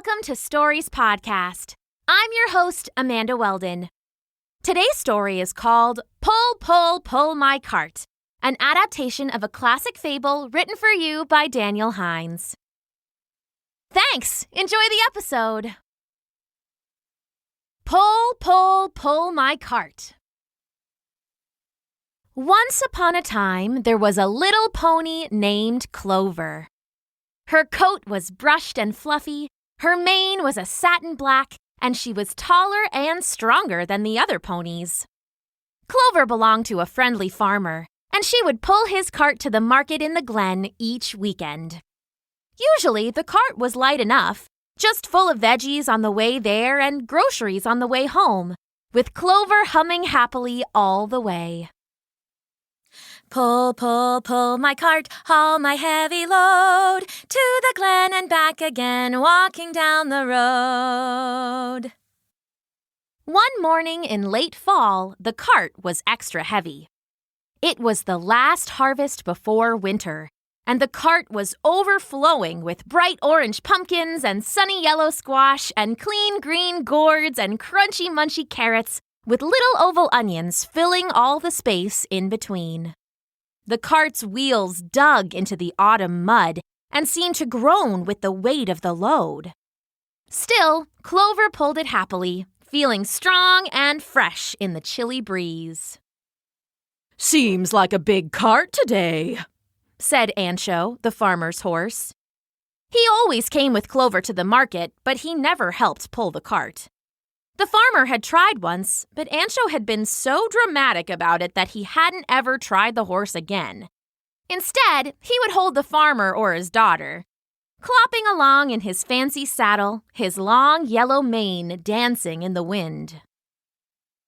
Welcome to Stories Podcast. I'm your host, Amanda Weldin. Today's story is called Pull, Pull, Pull My Cart, an adaptation of a classic fable written for you by Daniel Hinds. Thanks! Enjoy the episode! Pull, pull, pull my cart. Once upon a time, there was a little pony named Clover. Her coat was brushed and fluffy, her mane was a satin black, and she was taller and stronger than the other ponies. Clover belonged to a friendly farmer, and she would pull his cart to the market in the glen each weekend. Usually, the cart was light enough, just full of veggies on the way there and groceries on the way home, with Clover humming happily all the way. Pull, pull, pull my cart, haul my heavy load, to the glen and back again, walking down the road. One morning in late fall, the cart was extra heavy. It was the last harvest before winter, and the cart was overflowing with bright orange pumpkins and sunny yellow squash and clean green gourds and crunchy munchy carrots with little oval onions filling all the space in between. The cart's wheels dug into the autumn mud and seemed to groan with the weight of the load. Still, Clover pulled it happily, feeling strong and fresh in the chilly breeze. "Seems like a big cart today," said Ancho, the farmer's horse. He always came with Clover to the market, but he never helped pull the cart. The farmer had tried once, but Ancho had been so dramatic about it that he hadn't ever tried the horse again. Instead, he would hold the farmer or his daughter, clopping along in his fancy saddle, his long yellow mane dancing in the wind.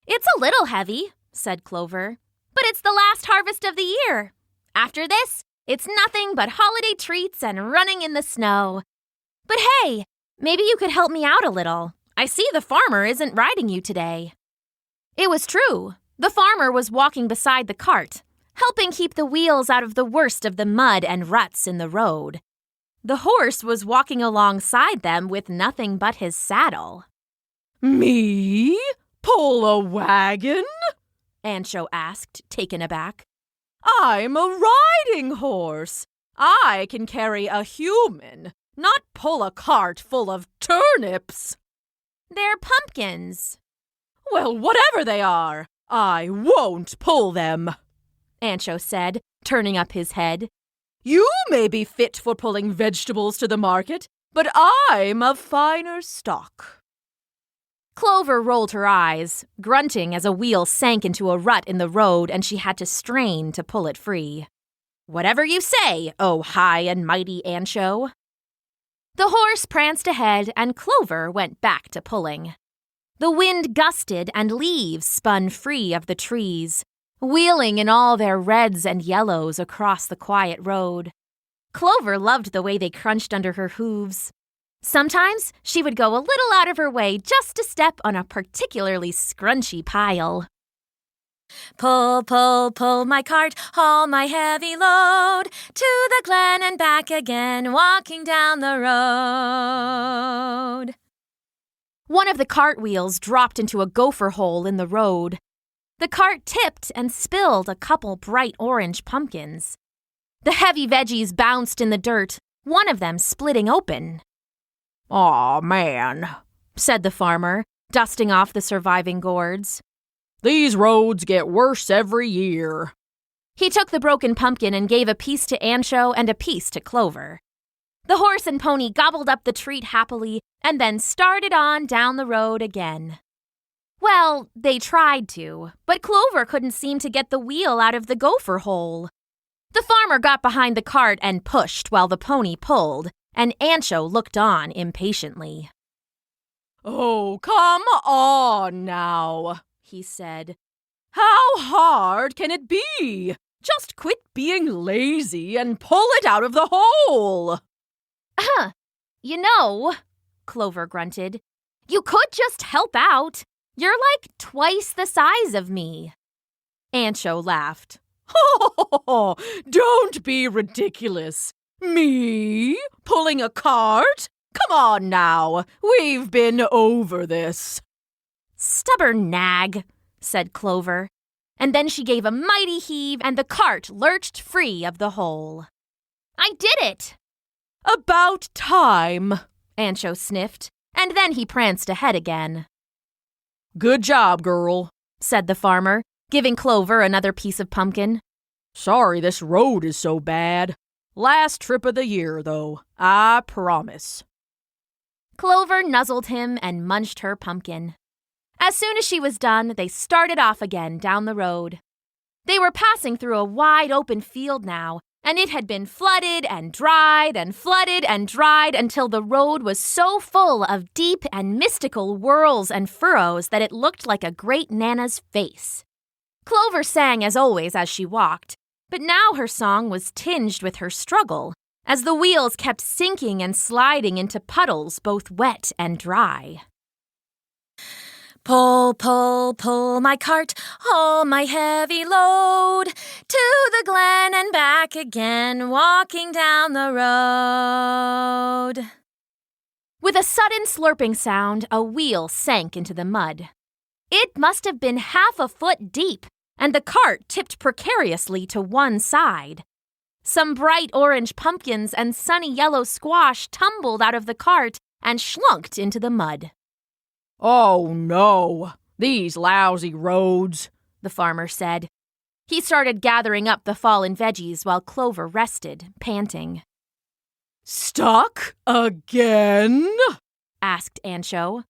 "It's a little heavy," said Clover, "but it's the last harvest of the year. After this, it's nothing but holiday treats and running in the snow. But hey, maybe you could help me out a little. I see the farmer isn't riding you today." It was true. The farmer was walking beside the cart, helping keep the wheels out of the worst of the mud and ruts in the road. The horse was walking alongside them with nothing but his saddle. "Me? Pull a wagon?" Ancho asked, taken aback. "I'm a riding horse. I can carry a human, not pull a cart full of turnips." "They're pumpkins." "Well, whatever they are, I won't pull them," Ancho said, turning up his head. "You may be fit for pulling vegetables to the market, but I'm of finer stock." Clover rolled her eyes, grunting as a wheel sank into a rut in the road and she had to strain to pull it free. "Whatever you say, oh high and mighty Ancho." The horse pranced ahead and Clover went back to pulling. The wind gusted and leaves spun free of the trees, wheeling in all their reds and yellows across the quiet road. Clover loved the way they crunched under her hooves. Sometimes she would go a little out of her way just to step on a particularly scrunchy pile. Pull, pull, pull my cart, haul my heavy load, to the glen and back again, walking down the road. One of the cart wheels dropped into a gopher hole in the road. The cart tipped and spilled a couple bright orange pumpkins. The heavy veggies bounced in the dirt, one of them splitting open. "Aw, man," said the farmer, dusting off the surviving gourds. "These roads get worse every year." He took the broken pumpkin and gave a piece to Ancho and a piece to Clover. The horse and pony gobbled up the treat happily and then started on down the road again. Well, they tried to, but Clover couldn't seem to get the wheel out of the gopher hole. The farmer got behind the cart and pushed while the pony pulled, and Ancho looked on impatiently. "Oh, come on now," he said. "How hard can it be? Just quit being lazy and pull it out of the hole." You know," Clover grunted, "you could just help out. You're like twice the size of me." Ancho laughed. "Oh, don't be ridiculous. Me? Pulling a cart? Come on now, we've been over this. Stubborn nag, said Clover. And then she gave a mighty heave and the cart lurched free of the hole. I did it! About time, Ancho sniffed, and then he pranced ahead again. Good job, girl, said the farmer, giving Clover another piece of pumpkin. Sorry this road is so bad. Last trip of the year, though, I promise. Clover nuzzled him and munched her pumpkin. As soon as she was done, they started off again down the road. They were passing through a wide open field now, and it had been flooded and dried and flooded and dried until the road was so full of deep and mystical whirls and furrows that it looked like a great Nana's face. Clover sang as always as she walked, but now her song was tinged with her struggle, as the wheels kept sinking and sliding into puddles both wet and dry. Pull, pull, pull my cart, haul my heavy load, to the glen and back again, walking down the road. With a sudden slurping sound, a wheel sank into the mud. It must have been half a foot deep, and the cart tipped precariously to one side. Some bright orange pumpkins and sunny yellow squash tumbled out of the cart and schlunked into the mud. Oh, no, these lousy roads, the farmer said. He started gathering up the fallen veggies while Clover rested, panting. Stuck again? asked Ancho.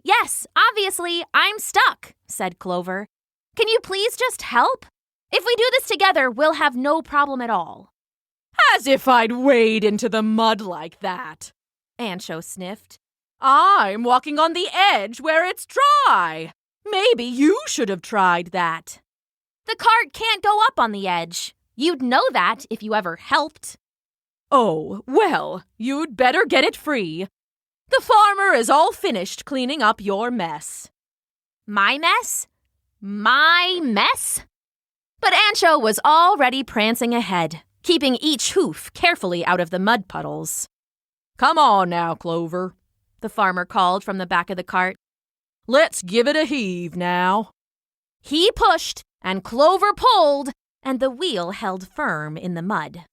Yes, obviously, I'm stuck, said Clover. Can you please just help? If we do this together, we'll have no problem at all. As if I'd wade into the mud like that, Ancho sniffed. I'm walking on the edge where it's dry. Maybe you should have tried that. The cart can't go up on the edge. You'd know that if you ever helped. Oh, well, you'd better get it free. The farmer is all finished cleaning up your mess. My mess? My mess? But Ancho was already prancing ahead, keeping each hoof carefully out of the mud puddles. Come on now, Clover, the farmer called from the back of the cart. Let's give it a heave now. He pushed, and Clover pulled, and the wheel held firm in the mud.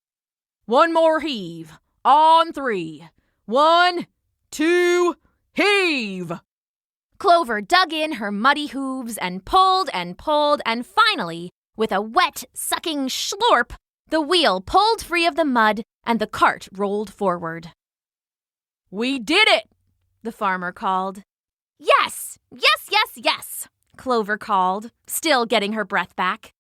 One more heave. On 3. 1, 2, heave! Clover dug in her muddy hooves and pulled, and finally, with a wet, sucking slurp, the wheel pulled free of the mud and the cart rolled forward. We did it! The farmer called. Yes! Yes, yes, yes! Clover called, still getting her breath back.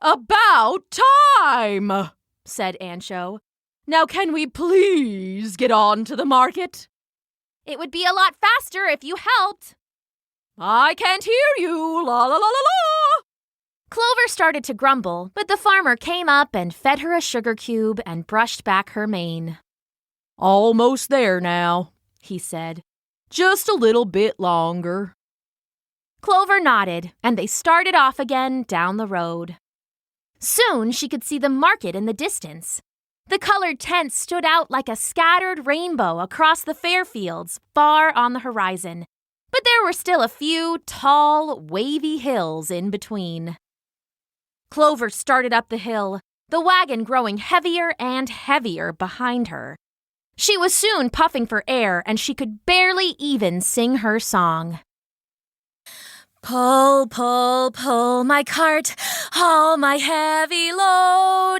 About time! Said Ancho. Now can we please get on to the market? It would be a lot faster if you helped. I can't hear you, la la la la la! Clover started to grumble, but the farmer came up and fed her a sugar cube and brushed back her mane. Almost there now, he said. Just a little bit longer. Clover nodded, and they started off again down the road. Soon she could see the market in the distance. The colored tents stood out like a scattered rainbow across the fair fields far on the horizon, but there were still a few tall, wavy hills in between. Clover started up the hill, the wagon growing heavier and heavier behind her. She was soon puffing for air, and she could barely even sing her song. Pull, pull, pull my cart, haul my heavy load,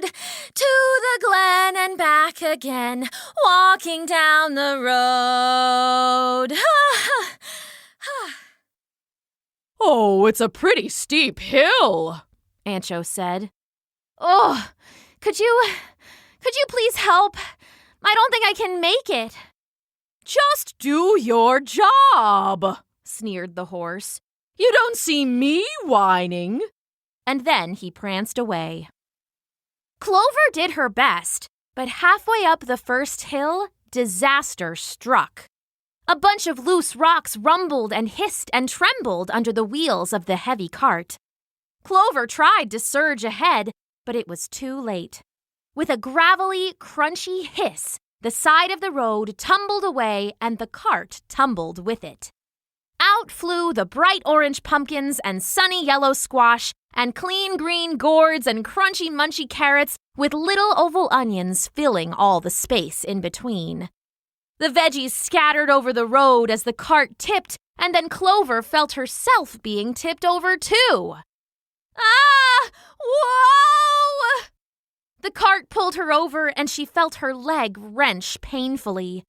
to the glen and back again, walking down the road. Oh, it's a pretty steep hill, Ancho said. Oh, could you please help? I don't think I can make it. Just do your job, sneered the horse. You don't see me whining. And then he pranced away. Clover did her best, but halfway up the first hill, disaster struck. A bunch of loose rocks rumbled and hissed and trembled under the wheels of the heavy cart. Clover tried to surge ahead, but it was too late. With a gravelly, crunchy hiss, The side of the road tumbled away and the cart tumbled with it. Out flew the bright orange pumpkins and sunny yellow squash and clean green gourds and crunchy munchy carrots with little oval onions filling all the space in between. The veggies scattered over the road as the cart tipped, and then Clover felt herself being tipped over too. Ah! Whoa! The cart pulled her over and she felt her leg wrench painfully.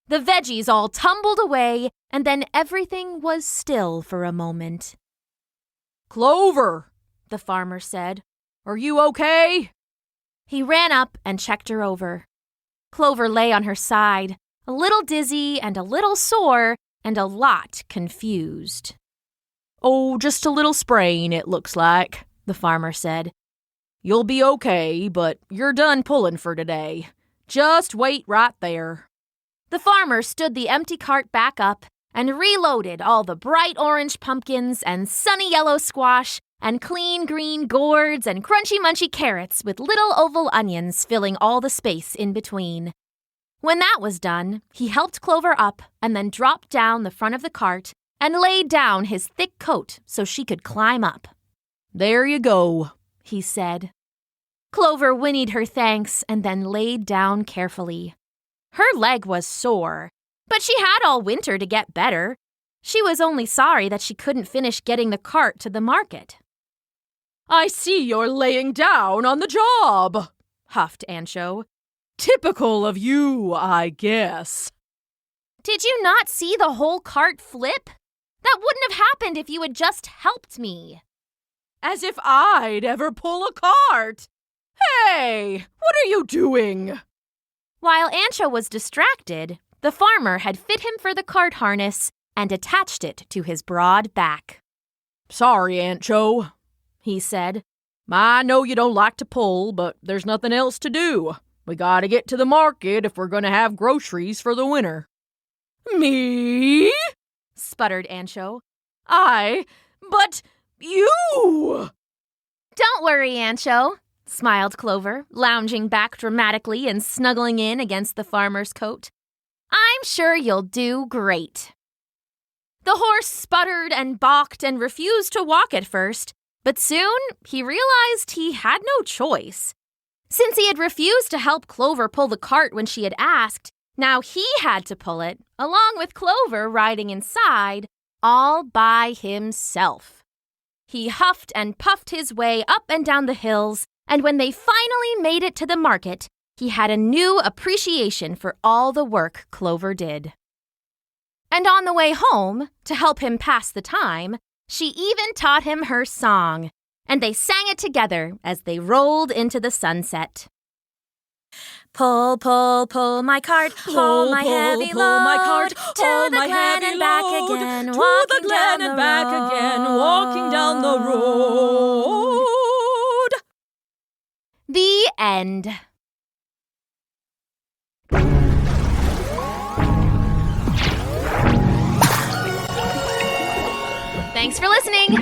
The veggies all tumbled away, and then everything was still for a moment. "Clover," the farmer said, "are you okay?" He ran up and checked her over. Clover lay on her side, a little dizzy and a little sore and a lot confused. "Oh, just a little sprain, it looks like," the farmer said. "You'll be okay, but you're done pulling for today. Just wait right there." The farmer stood the empty cart back up and reloaded all the bright orange pumpkins and sunny yellow squash and clean green gourds and crunchy munchy carrots with little oval onions filling all the space in between. When that was done, he helped Clover up and then dropped down the front of the cart and laid down his thick coat so she could climb up. "There you go," he said. Clover whinnied her thanks and then laid down carefully. Her leg was sore, but she had all winter to get better. She was only sorry that she couldn't finish getting the cart to the market. "I see you're laying down on the job," huffed Ancho. "Typical of you, I guess." "Did you not see the whole cart flip? That wouldn't have happened if you had just helped me." "As if I'd ever pull a cart! Hey, what are you doing?" While Ancho was distracted, the farmer had fit him for the cart harness and attached it to his broad back. "Sorry, Ancho," he said. "I know you don't like to pull, but there's nothing else to do. We gotta get to the market if we're gonna have groceries for the winter." "Me?" sputtered Ancho. But you!" "Don't worry, Ancho," smiled Clover, lounging back dramatically and snuggling in against the farmer's coat. "I'm sure you'll do great." The horse sputtered and balked and refused to walk at first, but soon he realized he had no choice. Since he had refused to help Clover pull the cart when she had asked, now he had to pull it, along with Clover riding inside, all by himself. He huffed and puffed his way up and down the hills, and when they finally made it to the market, he had a new appreciation for all the work Clover did. And on the way home, to help him pass the time, she even taught him her song, and they sang it together as they rolled into the sunset. Pull, pull, pull my cart, haul my heavy load, my cart, to the glen and back again, to the glen and back again, walking down the road. The end. Thanks for listening.